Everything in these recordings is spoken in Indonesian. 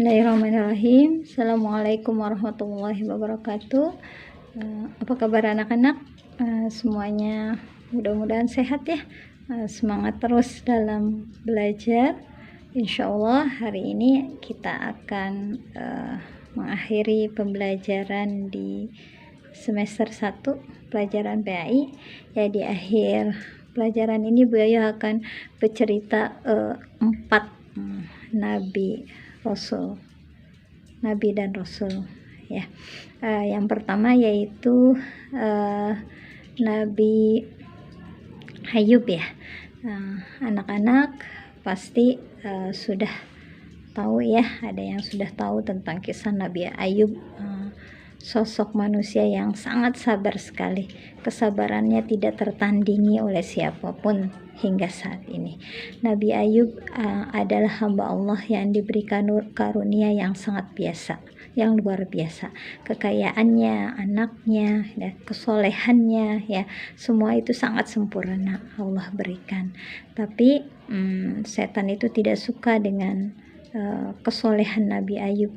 Bismillahirrahmanirrahim. Assalamualaikum warahmatullahi wabarakatuh. Apa kabar anak-anak? Semuanya mudah-mudahan sehat ya. Semangat terus dalam belajar. Insya Allah hari ini kita akan mengakhiri pembelajaran di semester 1 pelajaran PAI. Ya, di akhir pelajaran ini Bu Ayu akan bercerita 4 Nabi dan Rasul ya. Yang pertama yaitu Nabi Ayub ya. Anak-anak pasti sudah tahu ya, ada yang sudah tahu tentang kisah Nabi Ayub, sosok manusia yang sangat sabar sekali. Kesabarannya tidak tertandingi oleh siapapun hingga saat ini. Nabi Ayub adalah hamba Allah yang diberikan karunia yang sangat biasa, yang luar biasa. Kekayaannya, anaknya, ya, kesolehannya, ya, semua itu sangat sempurna Allah berikan. Tapi setan itu tidak suka dengan kesolehan Nabi Ayub.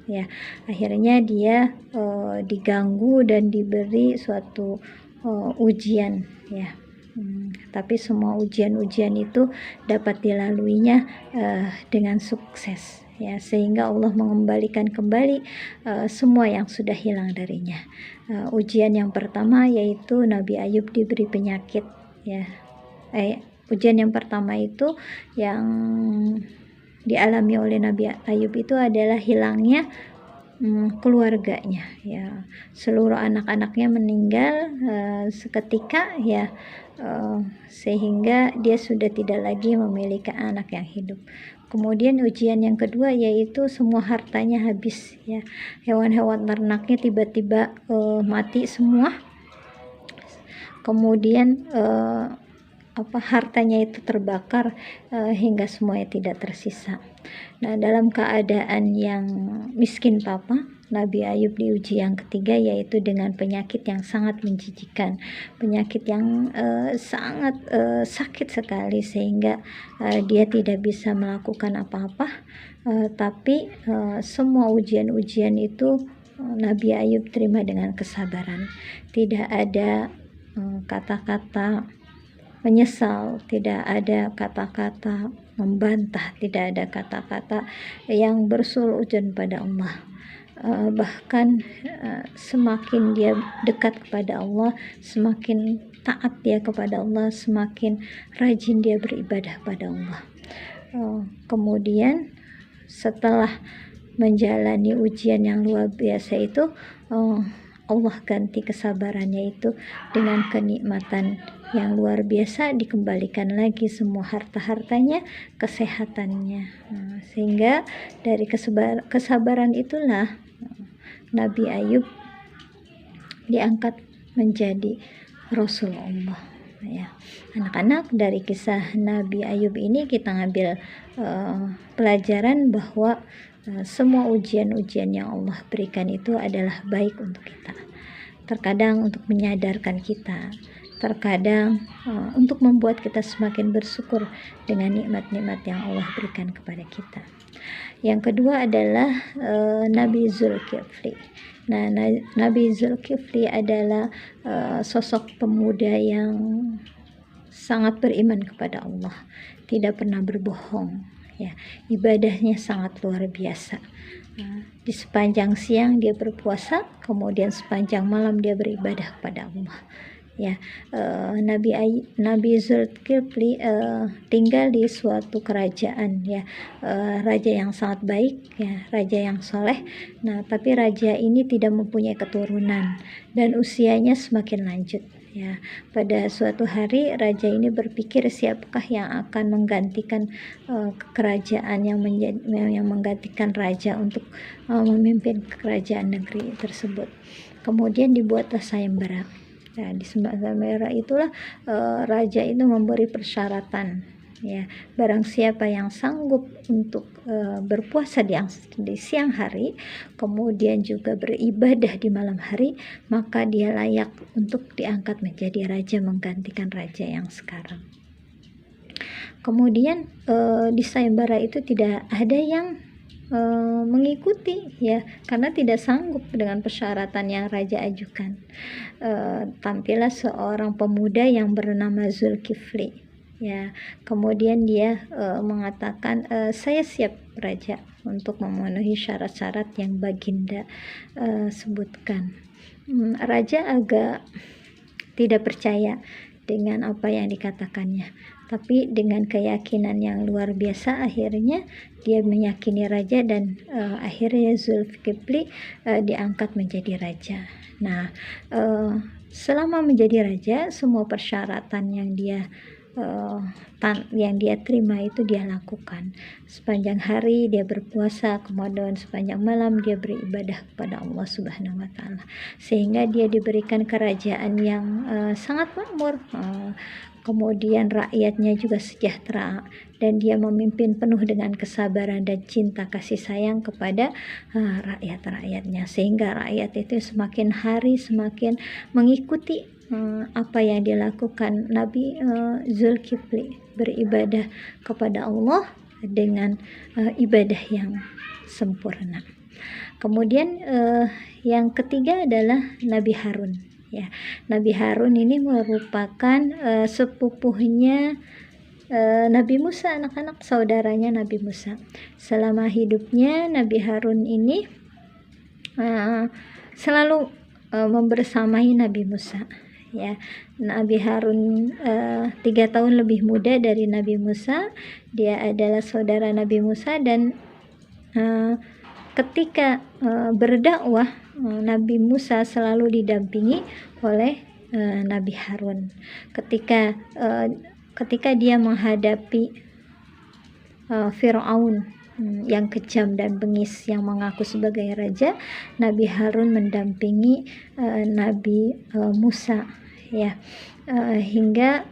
Ya, akhirnya dia diganggu dan diberi suatu ujian ya. Tapi semua ujian-ujian itu dapat dilaluinya dengan sukses ya, sehingga Allah mengembalikan kembali semua yang sudah hilang darinya. Ujian yang pertama yaitu Nabi Ayub diberi penyakit ya. Ujian yang pertama itu yang dialami oleh Nabi Ayub itu adalah hilangnya keluarganya ya. Seluruh anak-anaknya meninggal seketika ya, sehingga dia sudah tidak lagi memiliki anak yang hidup. Kemudian ujian yang kedua yaitu semua hartanya habis ya. Hewan-hewan ternaknya tiba-tiba mati semua. Kemudian hartanya itu terbakar hingga semuanya tidak tersisa. Nah, dalam keadaan yang miskin papa, Nabi Ayub diuji yang ketiga yaitu dengan penyakit yang sangat menjijikan, penyakit yang sangat sakit sekali sehingga dia tidak bisa melakukan apa-apa. Tapi semua ujian-ujian itu Nabi Ayub terima dengan kesabaran. Tidak ada kata-kata menyesal, tidak ada kata-kata membantah, tidak ada kata-kata yang bersujud pada Allah. Bahkan semakin dia dekat kepada Allah, semakin taat dia kepada Allah, semakin rajin dia beribadah pada Allah. Kemudian setelah menjalani ujian yang luar biasa itu, Allah ganti kesabarannya itu dengan kenikmatan yang luar biasa, dikembalikan lagi semua harta-hartanya, kesehatannya. Sehingga dari kesabaran itulah Nabi Ayub diangkat menjadi Rasulullah ya. Anak-anak, dari kisah Nabi Ayub ini kita ngambil pelajaran bahwa semua ujian-ujian yang Allah berikan itu adalah baik untuk kita. Terkadang untuk menyadarkan kita, terkadang untuk membuat kita semakin bersyukur dengan nikmat-nikmat yang Allah berikan kepada kita. Yang kedua adalah Nabi Zulkifli. Nah, Nabi Zulkifli adalah sosok pemuda yang sangat beriman kepada Allah, tidak pernah berbohong ya. Ibadahnya sangat luar biasa. Di sepanjang siang dia berpuasa, kemudian sepanjang malam dia beribadah kepada Allah ya. Nabi Zulkifli tinggal di suatu kerajaan ya, raja yang sangat baik ya, raja yang soleh. Nah, tapi raja ini tidak mempunyai keturunan dan usianya semakin lanjut ya. Pada suatu hari raja ini berpikir siapakah yang akan menggantikan kerajaan, yang menggantikan raja untuk memimpin kerajaan negeri tersebut. Kemudian dibuatlah sayembara. Nah, di sayembara itulah raja itu memberi persyaratan ya, barang siapa yang sanggup untuk berpuasa di siang hari, kemudian juga beribadah di malam hari, maka dia layak untuk diangkat menjadi raja, menggantikan raja yang sekarang. Kemudian di sayembara itu tidak ada yang mengikuti, ya, karena tidak sanggup dengan persyaratan yang raja ajukan. Tampillah seorang pemuda yang bernama Zulkifli, ya. Kemudian dia mengatakan, saya siap raja untuk memenuhi syarat-syarat yang baginda sebutkan. Raja agak tidak percaya dengan apa yang dikatakannya, tapi dengan keyakinan yang luar biasa akhirnya dia meyakini raja, dan akhirnya Zulkifli diangkat menjadi raja. Nah, selama menjadi raja, semua persyaratan yang dia terima itu dia lakukan. Sepanjang hari dia berpuasa, kemudian sepanjang malam dia beribadah kepada Allah Subhanahu wa Ta'ala, sehingga dia diberikan kerajaan yang sangat makmur. Kemudian rakyatnya juga sejahtera, dan dia memimpin penuh dengan kesabaran dan cinta kasih sayang kepada rakyat-rakyatnya, sehingga rakyat itu semakin hari semakin mengikuti apa yang dilakukan Nabi Zulkifli, beribadah kepada Allah dengan ibadah yang sempurna. Kemudian yang ketiga adalah Nabi Harun, ya. Nabi Harun ini merupakan sepupuhnya Nabi Musa, anak-anak saudaranya Nabi Musa. Selama hidupnya Nabi Harun ini selalu membersamai Nabi Musa, ya. Nabi Harun 3 tahun lebih muda dari Nabi Musa. Dia adalah saudara Nabi Musa, dan ketika berdakwah, Nabi Musa selalu didampingi oleh Nabi Harun. Ketika dia menghadapi Fir'aun yang kejam dan bengis yang mengaku sebagai raja, Nabi Harun mendampingi Nabi Musa, ya, hingga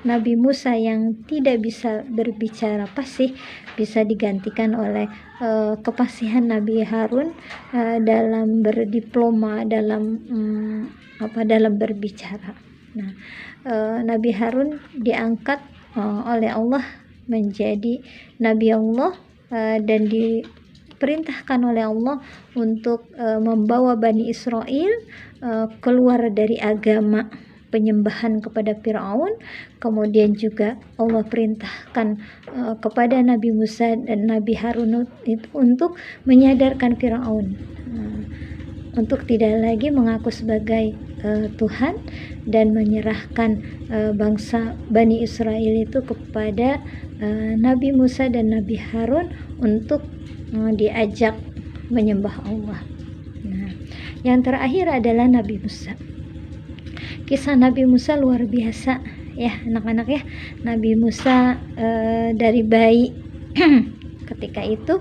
Nabi Musa yang tidak bisa berbicara fasih bisa digantikan oleh kefasihan Nabi Harun dalam berdiploma, dalam berbicara. Nah, Nabi Harun diangkat oleh Allah menjadi Nabi Allah, dan diperintahkan oleh Allah untuk membawa Bani Israel keluar dari agama penyembahan kepada Fir'aun. Kemudian juga Allah perintahkan kepada Nabi Musa dan Nabi Harun itu untuk menyadarkan Fir'aun untuk tidak lagi mengaku sebagai Tuhan, dan menyerahkan bangsa Bani Israel itu kepada Nabi Musa dan Nabi Harun untuk diajak menyembah Allah. Nah, yang terakhir adalah Nabi Musa. Kisah Nabi Musa luar biasa, ya anak-anak, ya. Nabi Musa dari bayi ketika itu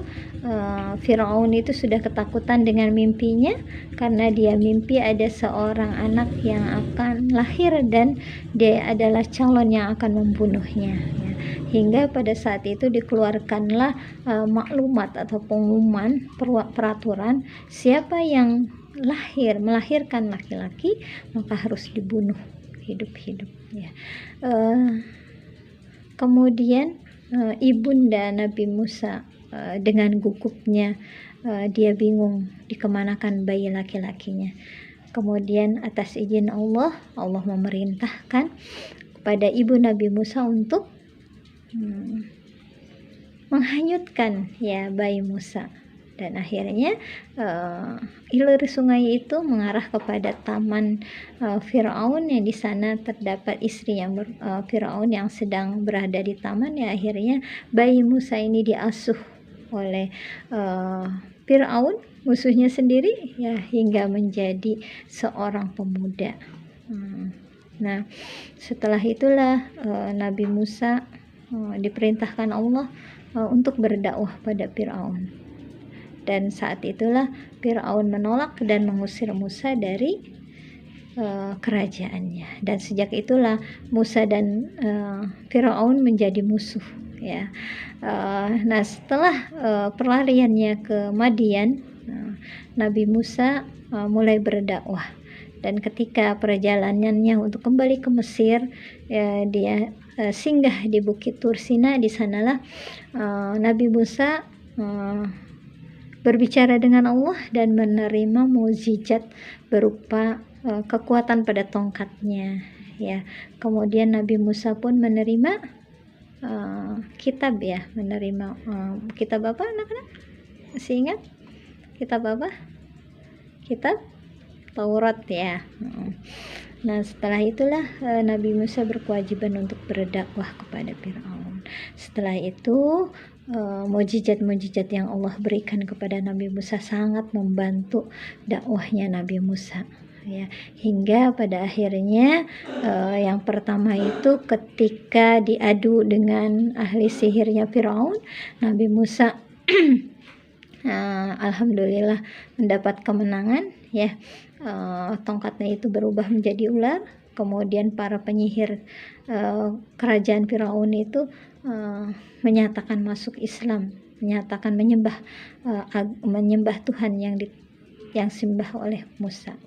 Fir'aun itu sudah ketakutan dengan mimpinya, karena dia mimpi ada seorang anak yang akan lahir dan dia adalah calon yang akan membunuhnya, ya. Hingga pada saat itu dikeluarkanlah maklumat atau pengumuman, peraturan, siapa yang melahirkan laki-laki maka harus dibunuh hidup-hidup, ya. Kemudian ibunda Nabi Musa dengan gugupnya dia bingung dikemanakan bayi laki-lakinya. Kemudian atas izin Allah memerintahkan kepada ibu Nabi Musa untuk menghanyutkan, ya, bayi Musa. Dan akhirnya hilir sungai itu mengarah kepada taman Fir'aun, yang di sana terdapat istri yang Fir'aun yang sedang berada di taman. Ya, akhirnya bayi Musa ini diasuh oleh Fir'aun, musuhnya sendiri, ya, hingga menjadi seorang pemuda. Nah, setelah itulah Nabi Musa diperintahkan Allah untuk berdakwah pada Fir'aun. Dan saat itulah Fir'aun menolak dan mengusir Musa dari kerajaannya. Dan sejak itulah Musa dan Fir'aun menjadi musuh, ya. Nah, setelah perlariannya ke Madian, Nabi Musa mulai berdakwah. Dan ketika perjalanannya untuk kembali ke Mesir, ya, dia singgah di Bukit Tursina. Di sanalah Nabi Musa berbicara dengan Allah dan menerima mukjizat berupa kekuatan pada tongkatnya, ya. Kemudian Nabi Musa pun menerima kitab, ya, menerima kitab apa, anak-anak? Masih ingat? Kitab apa? Kitab Taurat, ya. Nah, setelah itulah Nabi Musa berkewajiban untuk berdakwah kepada Firaun. Setelah itu mukjizat-mukjizat yang Allah berikan kepada Nabi Musa sangat membantu dakwahnya Nabi Musa, ya, hingga pada akhirnya yang pertama itu ketika diadu dengan ahli sihirnya Firaun, Nabi Musa alhamdulillah mendapat kemenangan, ya. Tongkatnya itu berubah menjadi ular. Kemudian para penyihir kerajaan Firaun itu menyatakan masuk Islam, menyatakan menyembah Tuhan yang sembah oleh Musa.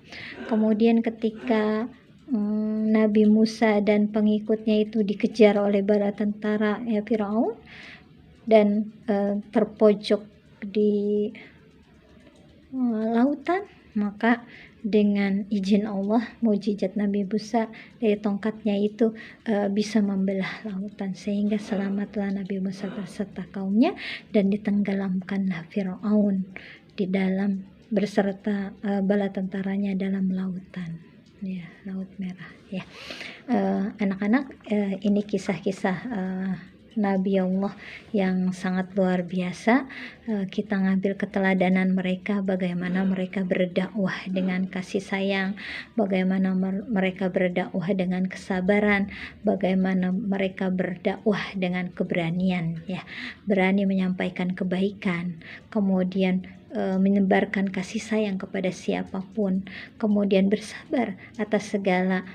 Kemudian ketika Nabi Musa dan pengikutnya itu dikejar oleh bala tentara Firaun dan terpojok di lautan, maka dengan izin Allah, mukjizat Nabi Musa dari tongkatnya itu bisa membelah lautan, sehingga selamatlah Nabi Musa beserta kaumnya dan ditenggelamkanlah Firaun di dalam beserta bala tentaranya dalam lautan, ya, Laut Merah, ya. Anak-anak, ini kisah-kisah Nabi Allah yang sangat luar biasa. Kita ngambil keteladanan mereka, bagaimana mereka berdakwah dengan kasih sayang, bagaimana mereka berdakwah dengan kesabaran, bagaimana mereka berdakwah dengan keberanian, ya, berani menyampaikan kebaikan, kemudian menyebarkan kasih sayang kepada siapapun, kemudian bersabar atas segala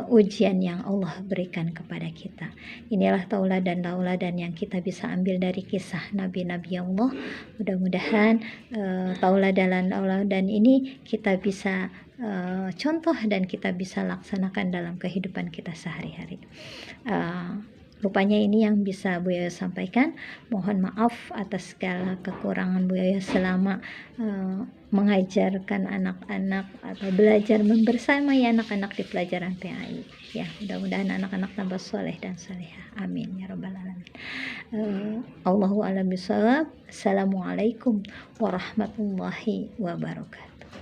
ujian yang Allah berikan kepada kita. Inilah tauladan-tauladan yang kita bisa ambil dari kisah nabi-nabi Allah. Mudah-mudahan tauladan-tauladan ini kita bisa contoh dan kita bisa laksanakan dalam kehidupan kita sehari-hari. Rupanya ini yang bisa Bu Yoyo sampaikan. Mohon maaf atas segala kekurangan Bu Yoyo selama mengajarkan anak-anak atau belajar membersamai anak-anak di pelajaran PAI. Ya, mudah-mudahan anak-anak tambah soleh dan salehah. Amin ya rabbal alamin. Allahu a'lam bishawab. Assalamualaikum warahmatullahi wabarakatuh.